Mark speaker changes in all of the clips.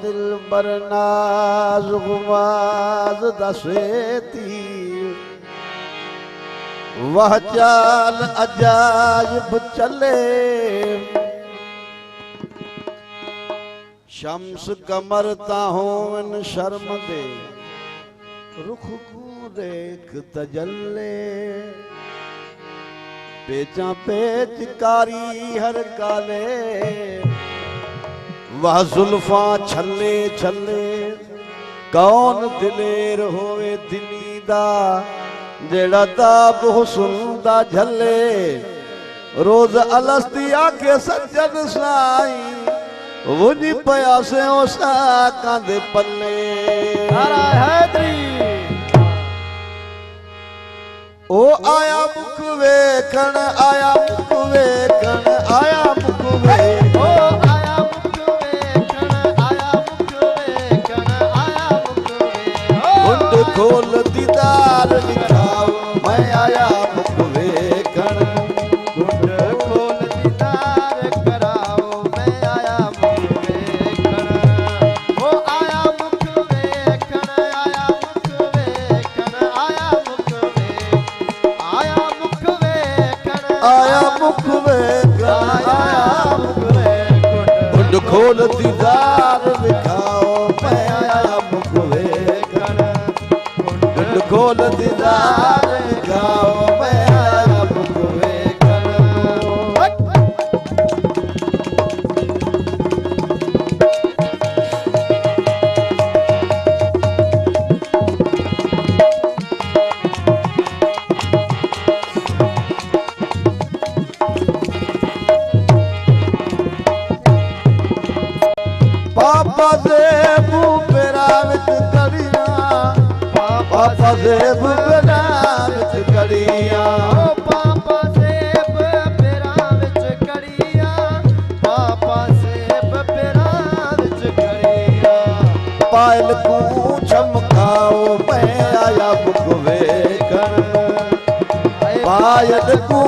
Speaker 1: दिल बर नाज गुमाज दसेती वह चाल अजायब चले शम्स कमर ताहों शर्म दे रुख को देख तजल्ले पेचा पेच कारी हर काले वह जुल्फा छले छले कौन दिलेर होवे दिली दा जेड़ा ताब हुस्न दा झले रोज अलस्ती आके सज्जन साई वुझी पया से ओसाकां दे पल्ले
Speaker 2: नारा हैदरी
Speaker 1: ओ आया मुख वेखण आया मुख वेखण आया मुख वेखण
Speaker 2: ओ आया मुख वेखण आया मुख वेखण आया मुख वेखण
Speaker 1: मुंड खोल दीदार दिखाओ मैं आया मुख वेखण
Speaker 2: मुंड खोल दीदार कराओ मैं आया मुख वेखण ओ आया मुख वेखण आया मुख वेखण आया मुख वेखण आया मुख वेखण
Speaker 1: आया मुख वेखण आया मुख वेखण मुंड खोल दीदार दिखाओ मैं आया मुख वेखण मुंड खोल दीदार दिखाओ मैं आया मुख वेखण पापा जेब पेरा विच कड़ियां पापा जेब पेरा विच कड़ियां
Speaker 2: पापा सेब पेरां विच कड़ियां पापा सेब पेरां विच कड़ियां
Speaker 1: पायल को चमकाओ मैं आया मुख वेखण पायल को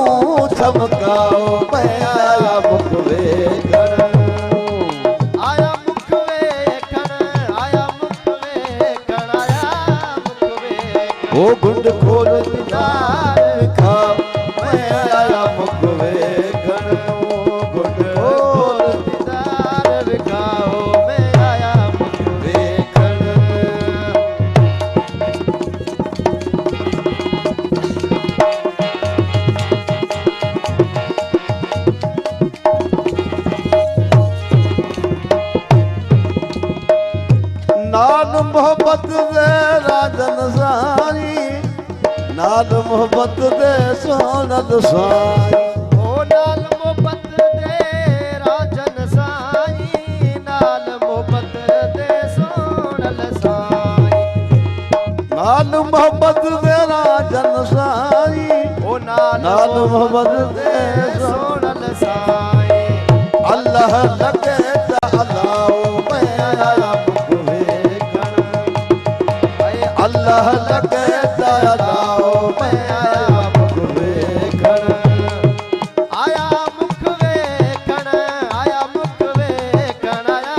Speaker 1: चमकाओ मैं आया मुख वेखण
Speaker 2: आया मुख वेखण आया मुख वेखण आया मुख वेखण
Speaker 1: ओ गुंड खोल दीदार दिखाओ मैं आया मुख वेखण ओ गुंड खोल
Speaker 2: दीदार विखाओ मैं आया मुख
Speaker 1: वेखण नाल मोहब्बत दे राजन सारी नाल मोहब्बत दे सोनल साई
Speaker 2: ओ नाल मोहब्बत दे राजन साई नाल मोहब्बत दे सोनल साई
Speaker 1: नाल मोहब्बत दे राजन साई
Speaker 2: ओ नाल
Speaker 1: मोहब्बत दे
Speaker 2: सोनल साई
Speaker 1: अल्लाह लगे अल्लाह मैं आया मुख वेखण अल्लाह लगे अल्लाह मैं आया मुख वेखण
Speaker 2: आया मुख वेखण आया मुख वेखण आया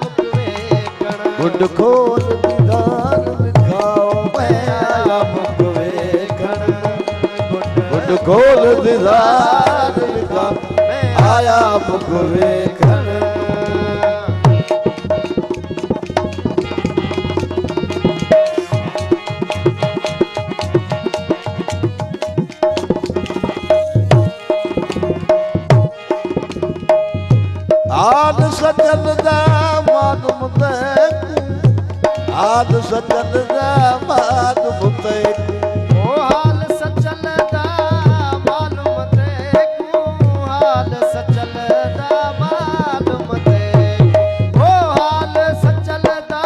Speaker 2: मुख वेखण
Speaker 1: गुंड खोल दीदार दिखाओ मैं आया मुख वेखण गुंड खोल दीदार दिखाओ मैं आया मुख वेखण आद सजन दा मालूम तैकू आद सजन दा मालूम तैकू
Speaker 2: ओ हाल सचल दा मालूम तेकू हाल सचल दा मालूम तेकू ओ हाल सचल दा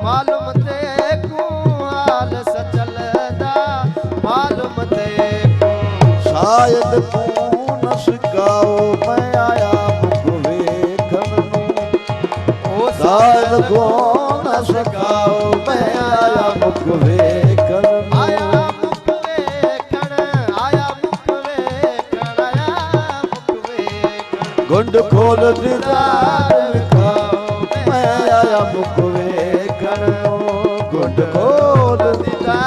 Speaker 2: मालूम तेकू हाल सचल दा मालूम तेकू
Speaker 1: शायद तू न सिकाओ मैं आया मुख वेखण
Speaker 2: ओ
Speaker 1: शायद को न सिकाओ मैं आया मुख वेखण
Speaker 2: आया मुख वेखण आया मुख वेखण आया मुख वेखण
Speaker 1: गुंड खो ਖੋਲ ਦੀਦਾਰ ਖਾਓ ਮੈਂ ਆਇਆ ਮੁਖ ਵੇਖਣ ਗੁੱਟ ਖੋਲ
Speaker 2: ਦੀਦਾਰ